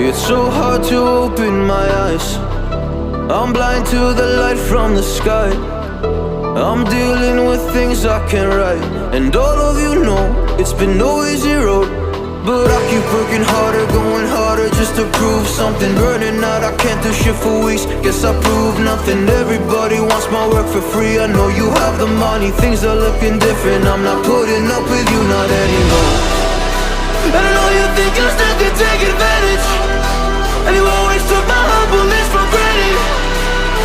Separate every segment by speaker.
Speaker 1: It's so hard to open my eyes. I'm blind to the light from the sky. I'm dealing with things I can't write. And all of you know it's been no easy road, but I keep working harder, going harder just to prove something. Burning out, I can't do shit for weeks. Guess I proved nothing. Everybody wants my work for free. I know you have the money, things are looking different. I'm not putting up with you, not anymore. And I know you think you still can take advantage, and you always took my humbleness for granted.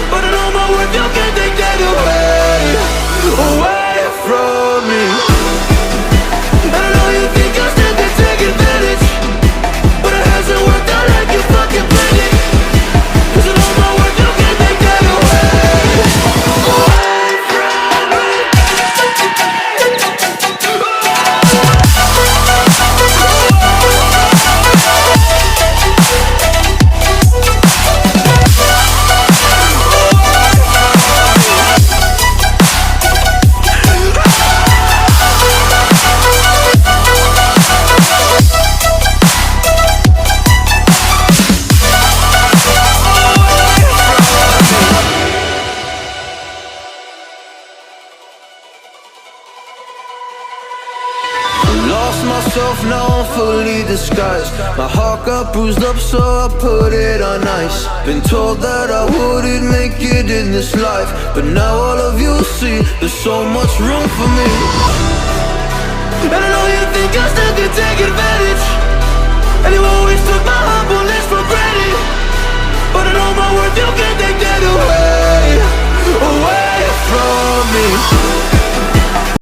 Speaker 1: But I know my worth, you can't take that away from me. And I know you think you still can take advantage, but it hasn't worked out like you fucking planned it. 'Cause I know my worth, you can't take that away from me. Lost myself, now I'm fully disguised. My heart got bruised up, so I put it on ice. Been told that I wouldn't make it in this life, but now all of you see there's so much room for me.